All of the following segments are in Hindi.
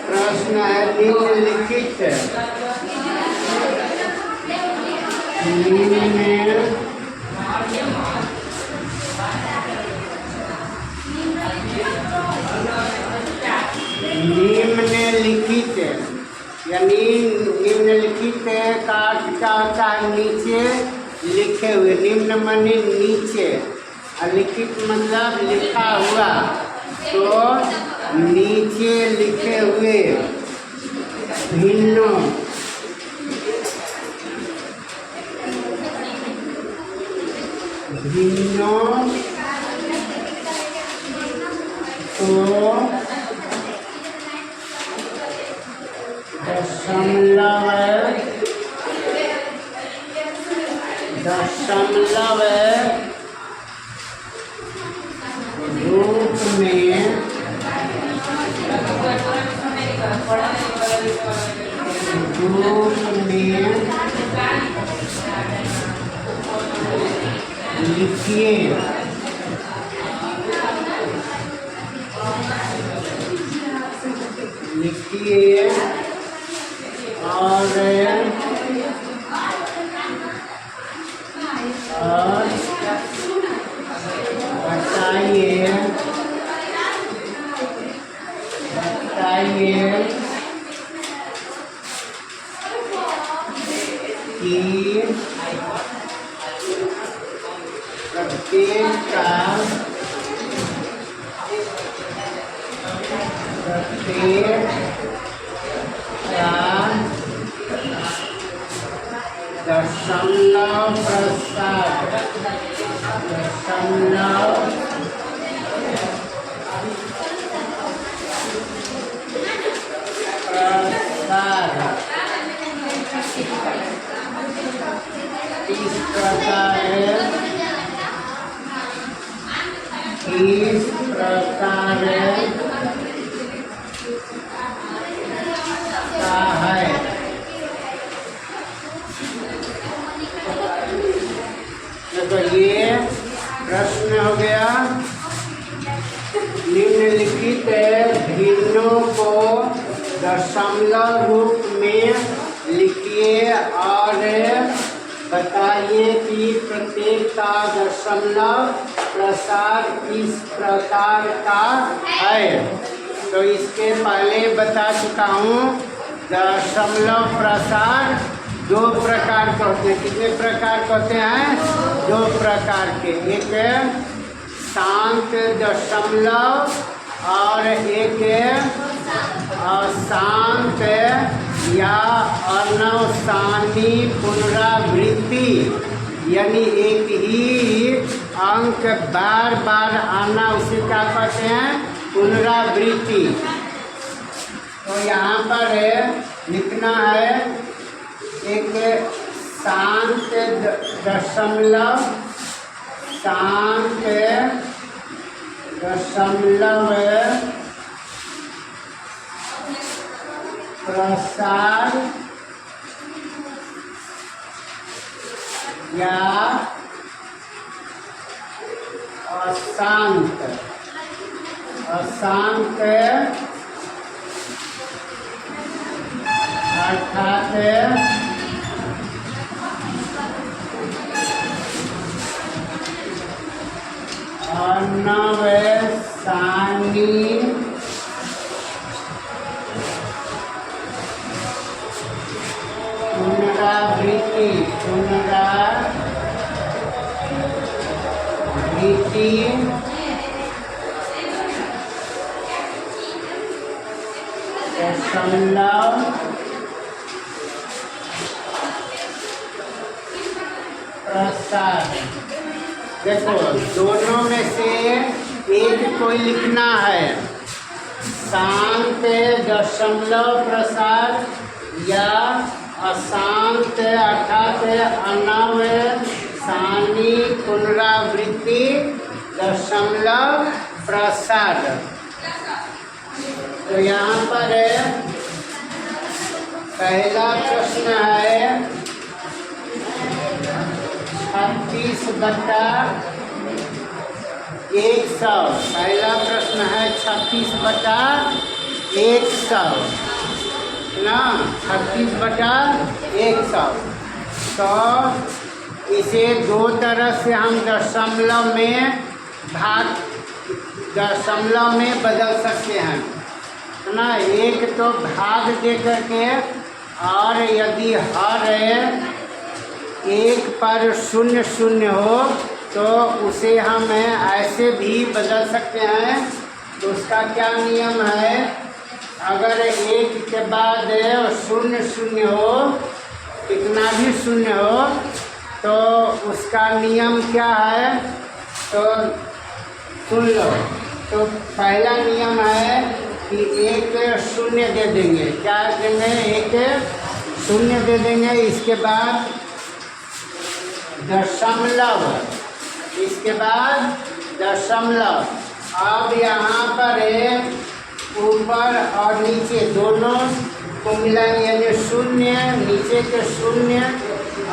प्रश्न है निम्नलिखित निम्नलिखित यानी निम्नलिखित का क्या होता है? नीचे लिखे हुए। निम्न माने नीचे, और लिखित मतलब लिखा हुआ। तो नीचे लिखे हुए भिन्नों को दशमलव रूप में लिखिए और बताइए कि प्रत्येक का दशमलव प्रसार इस प्रकार का है। देखो ये प्रश्न हो गया। निम्नलिखित भिन्नों को दशमलव रूप में लिखिए और बताइए कि प्रत्येक का दशमलव प्रसार किस प्रकार का है। तो इसके पहले बता चुका हूँ, दशमलव प्रसार दो प्रकार के होते हैं। कितने प्रकार के होते हैं? दो प्रकार के। एक शांत दशमलव और एक अशांत या अनवसानी पुनरावृत्ति, यानी एक ही अंक बार बार आना, उसे क्या कहते हैं? पुनरावृत्ति। तो यहाँ पर लिखना है एक शांत दशमलव प्रसार या अशांत अर्थात अनवसानी पुनरावृत्ति दशमलव प्रसार। देखो दोनों में से एक कोई लिखना है, शांत दशमलव प्रसार या अशांत अर्थात अनवसानी पुनरावृत्ति दशमलव प्रसार। तो यहाँ पर पहला प्रश्न है 36/100। पहला प्रश्न है 36/100 ना, 36/100। तो इसे दो तरह से हम दशमलव में बदल सकते हैं ना। एक तो भाग दे करके, और यदि हर एक पर 0 हो तो उसे हम ऐसे भी बदल सकते हैं। तो उसका क्या नियम है, अगर एक के बाद 0 हो, कितना भी 0 हो, तो उसका नियम क्या है, तो सुन लो। तो पहला नियम है कि एक 0 दे देंगे। क्या देंगे, एक 0 दे देंगे। इसके बाद दशमलव, इसके बाद दशमलव। अब यहाँ पर ऊपर और नीचे दोनों को मिलाएंगे, यानी 0, नीचे के 0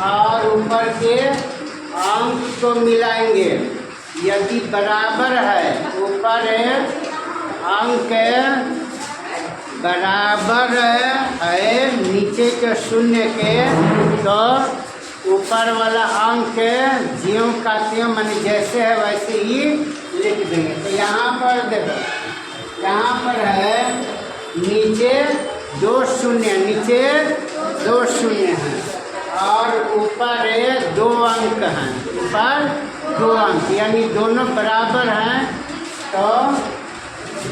और ऊपर के अंक को मिलाएंगे। यदि बराबर है, ऊपर अंक बराबर है नीचे के 0 के, तो ऊपर वाला अंक ज्यों का त्यों माने जैसे है वैसे ही लिख देंगे। तो यहाँ पर देखो, यहाँ पर है नीचे 2 0, नीचे 2 0 हैं, और ऊपर 2 अंक हैं, ऊपर 2 अंक, यानी दोनों बराबर हैं। तो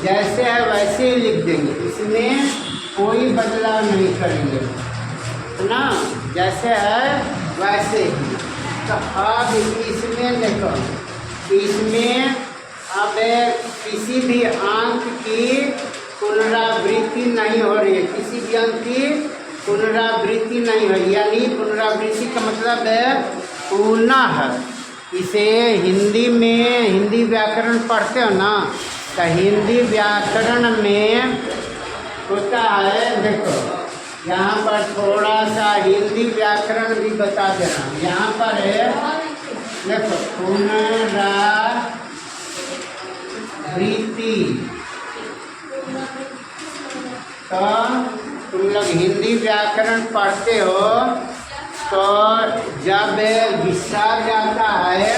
जैसे है वैसे ही लिख देंगे, इसमें कोई बदलाव नहीं करेंगे ना, जैसे है वैसे ही। तो अब इसमें देखो, इसमें अब किसी भी अंक की पुनरावृत्ति नहीं हो रही है, किसी भी अंक की पुनरावृत्ति नहीं हो रही, यानी पुनरावृत्ति का मतलब है पुनः। इसे हिंदी में, हिंदी व्याकरण पढ़ते हो ना, तो हिंदी व्याकरण में होता है, देखो यहाँ पर थोड़ा सा हिंदी व्याकरण भी बता दे रहा हूँ। यहाँ पर है देखो, पुनरावृत्ति। तो तुम लोग हिंदी व्याकरण पढ़ते हो, तो जब विसर्ग आता है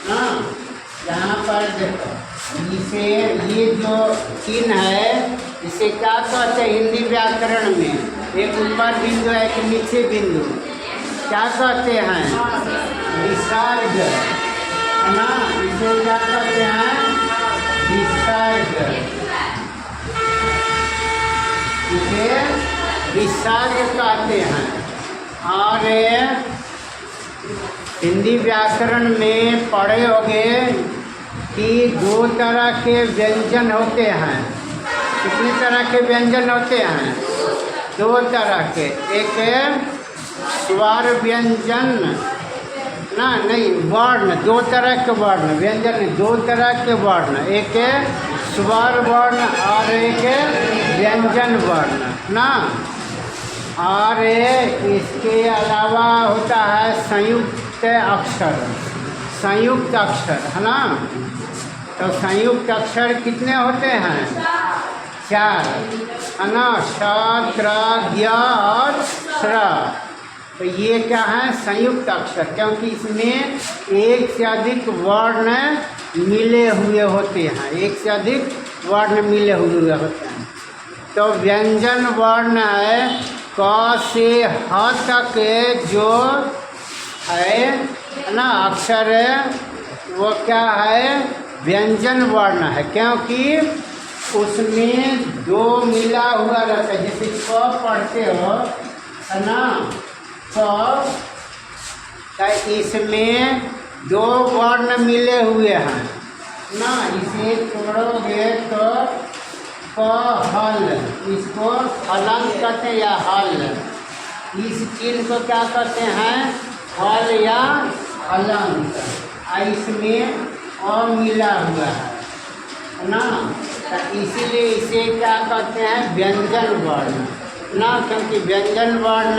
ना, यहाँ पर देखो, इसे ये जो चिन्ह है, इसे क्या कहते हैं हिंदी व्याकरण में, एक ऊपर बिंदु है, एक नीचे बिंदु, क्या कहते हैं, विसर्ग, है ना। इसे क्या कहते हैं, विसर्ग, इसे विसर्ग कहते हैं। और हिंदी व्याकरण में पढ़े होंगे कि 2 तरह के व्यंजन होते हैं। कितने तरह के व्यंजन होते हैं, 2 तरह के। एक स्वर व्यंजन ना, नहीं वर्ण, 2 तरह के वर्ण, व्यंजन 2 तरह के वर्ण, एक स्वर वर्ण और एक व्यंजन वर्ण ना। और इसके अलावा होता है संयुक्त अक्षर, संयुक्त अक्षर, है ना। तो संयुक्त अक्षर कितने होते हैं, 4, है ना, श, त्र, ज्ञ और श्र। तो ये क्या है, संयुक्त अक्षर, क्योंकि इसमें एक से अधिक वर्ण मिले हुए होते हैं, एक से अधिक वर्ण मिले हुए होते हैं। तो व्यंजन वर्ण है क से ह तक जो है ना अक्षर है, वो क्या है, व्यंजन वर्ण है, क्योंकि उसमें 2 मिला हुआ रहता है। जैसे क पढ़ते हो, है ना, क, तो इसमें 2 वर्ण मिले हुए हैं ना। इसे तोड़ोगे तो क, हल, इसको हलंत कहते हैं या हल। इस चिन्ह को क्या कहते हैं, हल या हलंत। इसमें अ मिला हुआ है ना, तो इसीलिए इसे क्या कहते हैं, व्यंजन वर्ण ना, क्योंकि व्यंजन वर्ण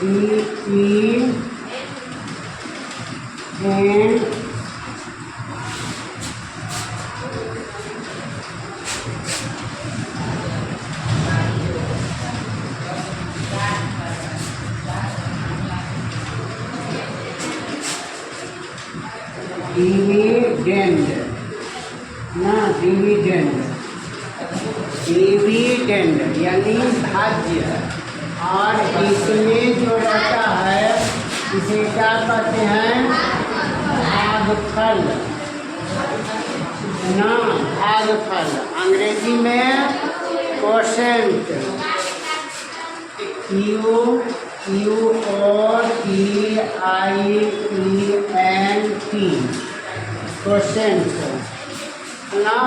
डिविडेंड ना, डिविडेंड यानी भाज्य। और इसमें जो रहता है इसे क्या कहते हैं? भागफल ना, भागफल। अंग्रेजी में कोशेंट, QUOTIENT, कोशेंट ना,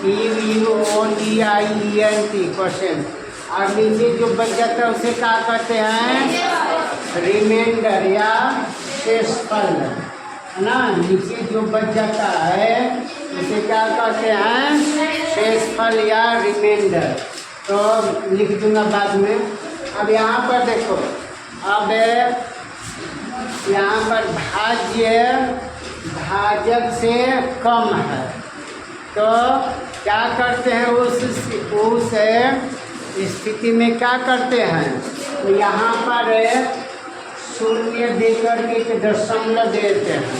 QUOTIENT, कोशेंट। और नीचे जो बच जाता है उसे क्या कहते हैं? रिमाइंडर या शेषफल ना। नीचे जो बच जाता है उसे क्या कहते हैं? शेषफल या रिमाइंडर। तो लिख दूंगा बाद में। अब यहाँ पर देखो, अब यहाँ पर भाज्य भाजक से कम है तो क्या करते हैं? उस स्थिति में क्या करते हैं? तो यहाँ पर शून्य देकर के एक दशमलव देते हैं,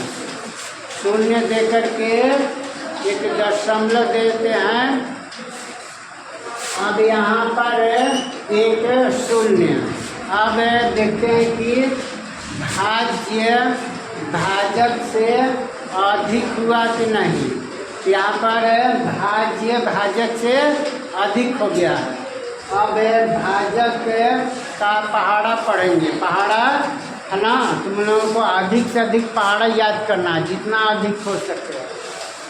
शून्य देकर के एक दशमलव देते हैं। अब यहाँ पर एक शून्य। अब देखते हैं कि भाज्य भाजक से अधिक हुआ कि नहीं। यहाँ पर भाज्य भाजक से अधिक हो गया। अब भाजक का पहाड़ा पढ़ेंगे, पहाड़ा है ना। तुम लोगों को अधिक से अधिक पहाड़ा याद करना है, जितना अधिक हो सके।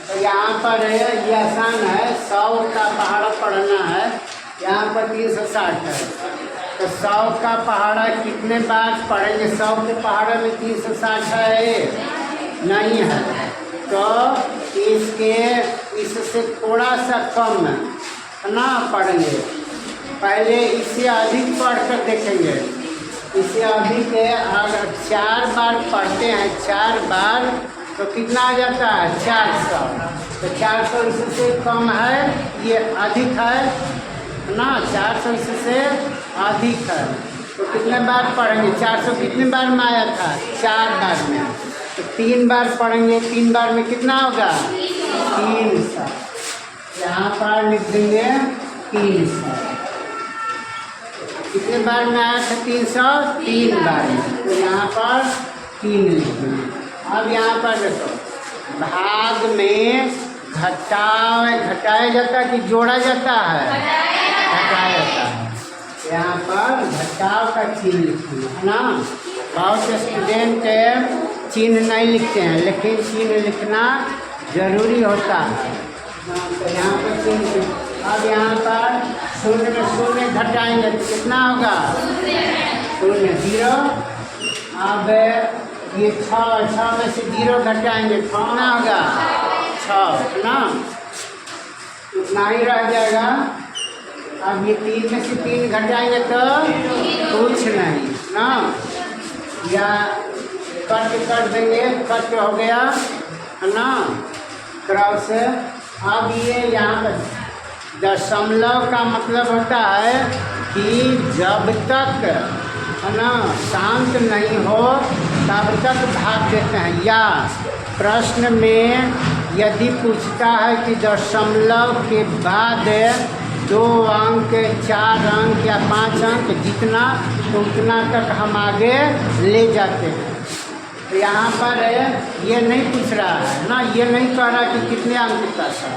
तो यहाँ पर ये आसान है, 100 का पहाड़ा पढ़ना है। यहाँ पर 360 है तो 100 का पहाड़ा कितने बार पढ़ेंगे? 100 के पहाड़े में 360 है? नहीं है। तो इससे थोड़ा सा कम है ना पढ़ेंगे। पहले इससे अधिक पढ़ कर देखेंगे। इससे अधिक है, अगर 4 बार पढ़ते हैं, 4 बार तो कितना आ जाता है? 400। तो 400 इससे कम है, ये अधिक है ना। 400 इससे अधिक है तो कितने बार पढ़ेंगे? 400 कितने बार में आया था? 4 बार में। तो 3 बार पढ़ेंगे, 3 बार में कितना होगा? 300। यहाँ पर लिख देंगे 300। कितने बार में आया था? 300, 3 बार में। तो यहाँ पर 3 लिख देंगे। अब यहाँ पर देखो, भाग में घटाया जाता है कि जोड़ा जाता है? घटाया जाता है। यहाँ पर घटाव का चिन्ह लिखना है ना। बहुत स्टूडेंट चिन्ह नहीं लिखते हैं, लेकिन चिन्ह लिखना जरूरी होता है। तो यहाँ पर चिन्ह। अब यहाँ पर शून्य में शून्य घटाएंगे तो कितना होगा? 0, 0। अब ये 6 में से 0 घटाएंगे, कितना होगा? 6 ना, उतना ही रह जाएगा। अब ये 3 में से 3 घटाएंगे तो कुछ नहीं ना, या कट कर देंगे, कट हो गया है ना, क्रॉस। अब ये यहाँ पर दशमलव का मतलब होता है कि जब तक है ना शांत नहीं हो तब तक भाग देते हैं। या प्रश्न में यदि पूछता है कि दशमलव के बाद 2 अंक, 4 अंक या 5 अंक जितना, तो उतना तक हम आगे ले जाते हैं। तो यहाँ पर ये नहीं पूछ रहा है ना, ये नहीं कह रहा कि कितने अंक तक है।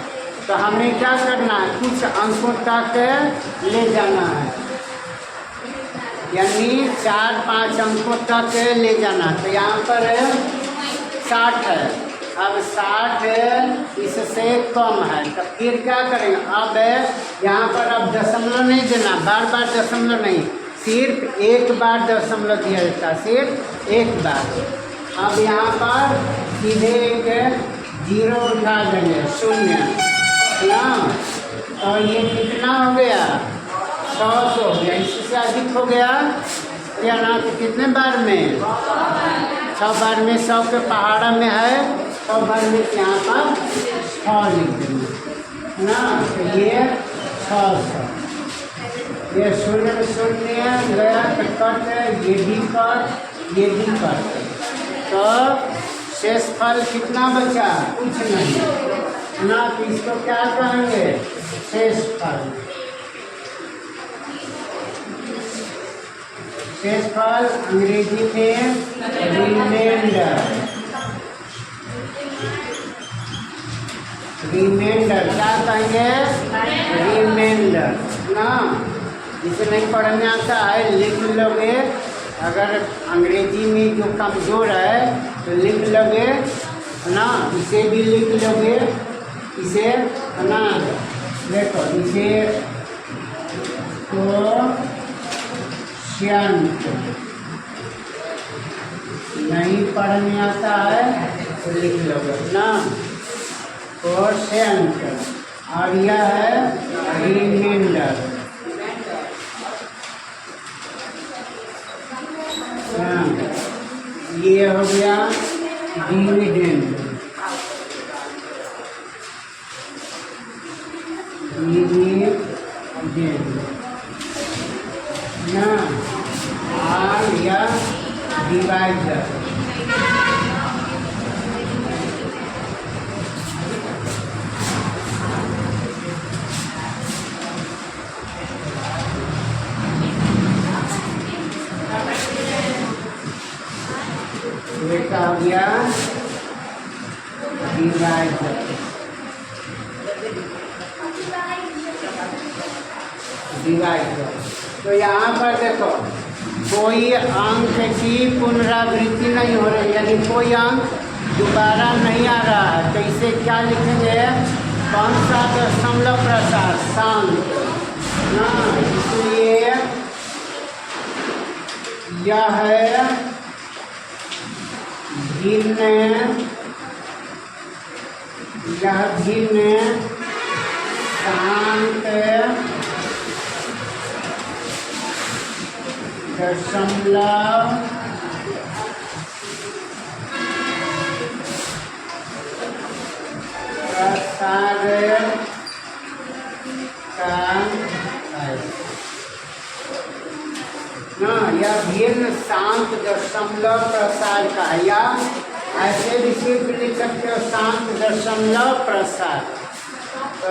तो हमें क्या करना है? कुछ अंकों तक ले जाना है, यानी 4-5 अंकों तक ले जाना। तो यहाँ पर 60 है। अब 60 इससे कम है तो फिर क्या करेंगे? अब यहाँ पर अब दशमलव नहीं देना, बार बार दशमलव नहीं, सिर्फ एक बार दशमलव दिया जाता है, सिर्फ एक बार। अब यहाँ पर सीधे एक 0 उठा देंगे, 0 ना। और ये कितना हो गया? 100 हो गया। इससे अधिक हो गया तो सत्यानाथ कितने बार में? 6 बार में। 100 के पहाड़ा में है 100 बार में, यहाँ पर 6 लिख देंगे ना। तो ये 600, ये 0 0 गया तो कट, ये भी कट, ये भी कट। तो शेष फल कितना बचा? कुछ नहीं ना। तो इसको क्या कहेंगे? शेष फल। शेष फल अंग्रेजी में रिमाइंडर। रिमाइंडर क्या कहेंगे? रिमाइंडर ना। जिसे नहीं पढ़ने आता है लिख लोगे, अगर अंग्रेजी में जो कमज़ोर है तो लिख लोगे ना। इसे भी लिख लोगे, इसे ना। देखो इसे क्वोशिएंट नहीं पढ़ने आता है तो लिख लोगे ना, क्वोशिएंट। और यह है रिमाइंडर। ये हो गया डिविडेंड। डिविडेंड ना। और यह डिवाइडर। बेटा हो गया डिवाइडर। डिवाइडर। तो यहाँ पर देखो कोई अंक की पुनरावृत्ति नहीं हो रही, यानी कोई अंक दोबारा नहीं आ रहा है। तो इसे क्या लिखेंगे? कौन सा दशमलव प्रसार? शांत ना। इसलिए यह है भिन्न। यह भिन्न शांत दशमलव प्रसार का है ना। यह भिन्न शांत दशमलव प्रसार का है, या ऐसे भी सिर्फ लिख सकते हो शांत दशमलव प्रसार। तो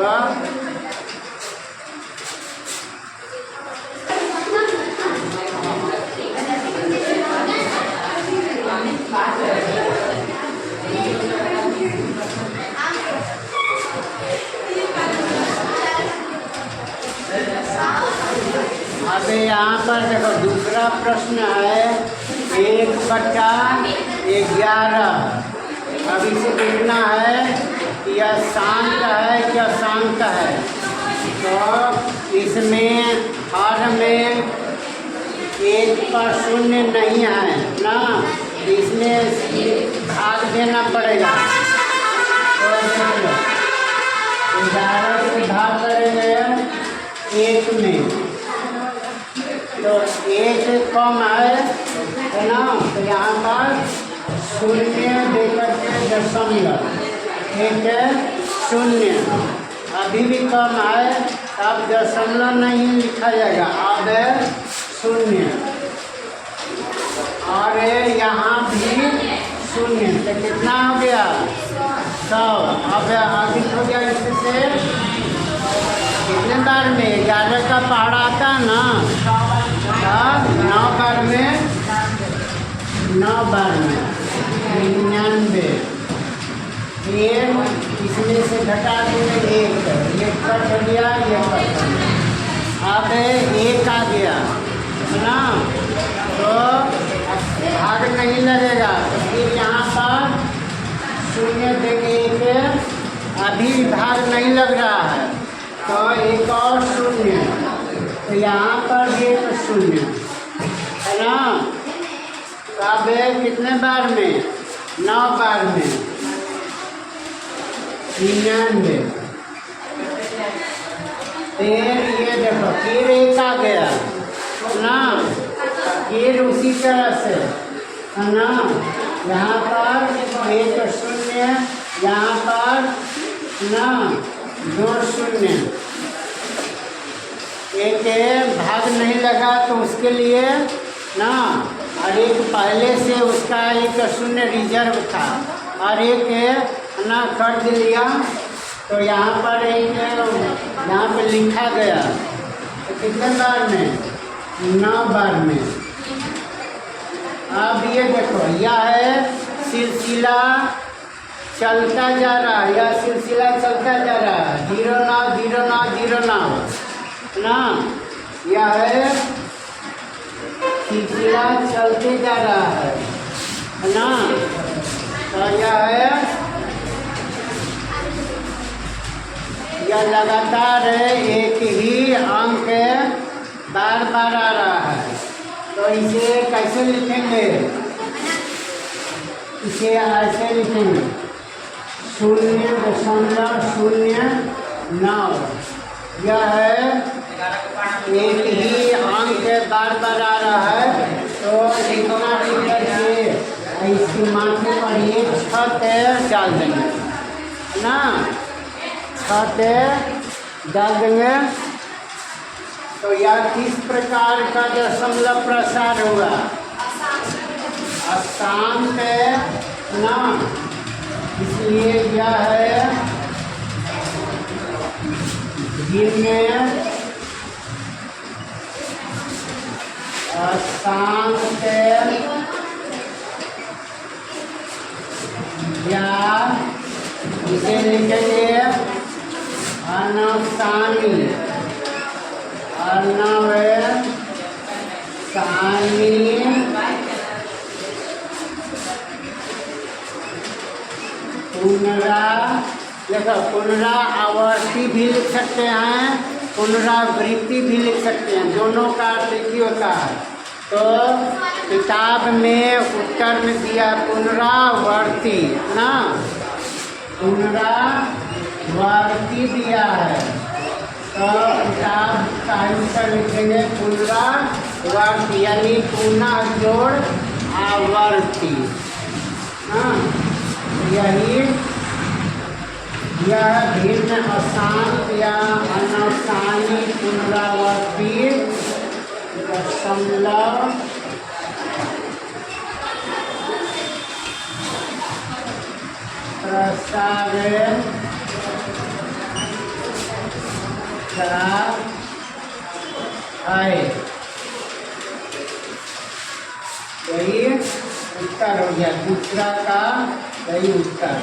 अब यहाँ पर देखो दूसरा प्रश्न है 1/11। अब इसे देखना है कि यह शांत है क्या शांत है। तो इसमें हर में 1 पर 0 नहीं है ना, इसमें भाग देना पड़ेगा। तो 11 से भाग करेंगे 1 में, तो 1 कम है ना। तो यहाँ पर 0 देकर के दशमलव 1 0 अभी भी कम है, अब दशमलव नहीं लिखा जाएगा, अब 0। और यहाँ भी 0, तो कितना हो गया? 100। अब अधिक हो गया इससे कितने बार में? 11 का पहाड़ा आता है ना, 9 बार में 99। फिर इसमें से घटा देंगे 1, ये कट हो गया, ये कट हो गया। अब 1 आ गया ना, तो भाग नहीं लगेगा। तो फिर यहाँ पर 0 देंगे 1, अभी भाग नहीं लग रहा है, तो 1 और 0, तो यहाँ पर भी 1 0 है ना। तो अब कितने बार में? 9 बार में 99। फिर ये देखो फिर 1 आ गया ना, फिर उसी तरह से है ना, यहाँ पर 1 शून्य, यहाँ पर ना 2 शून्य, एक भाग नहीं लगा तो उसके लिए ना, और एक पहले से उसका 1 शून्य रिजर्व था और एक ना कर लिया, तो यहाँ पर एक यहाँ पर लिखा गया, तो कितने बार में? 9 बार में। अब ये देखो, यह है सिलसिला चलता जा रहा है, यह सिलसिला चलता जा रहा है, 0 9 0 9 0 9 ना, यह है सिलसिला चलते जा रहा है ना, तो यह है, यह लगातार एक ही अंक बार बार आ रहा है। तो इसे कैसे लिखेंगे? इसे ऐसे लिखेंगे 0.09। यह है एक ही अंक बार बार आ रहा है, तो इतना लिखकर के इसकी माथे पर ये छत डाल देंगे ना, छत डाल देंगे, तो यह किस प्रकार का दशमलव प्रसार होगा? अशांत ना, इसलिए यह है भिन्न अशांत या इसे लिखेंगे अनसानी, अनवसानी पुनरा, देखो पुनरावर्ती भी लिख सकते हैं, पुनरावृत्ति भी लिख सकते हैं, दोनों का अर्थ एक ही होता है। तो किताब में उत्तर में दिया पुनरावर्ती ना, पुनरावर्ती दिया है, तो किताब का उत्तर लिखेंगे पुनरावर्ती, यानी पुनः जोड़ आवर्ती। हाँ, यही यह भिन्न अशांत या अनशानी पुनरावर्ती दशमलव प्रसार का है। यही उत्तर हो गया, दूसरा का यही उत्तर।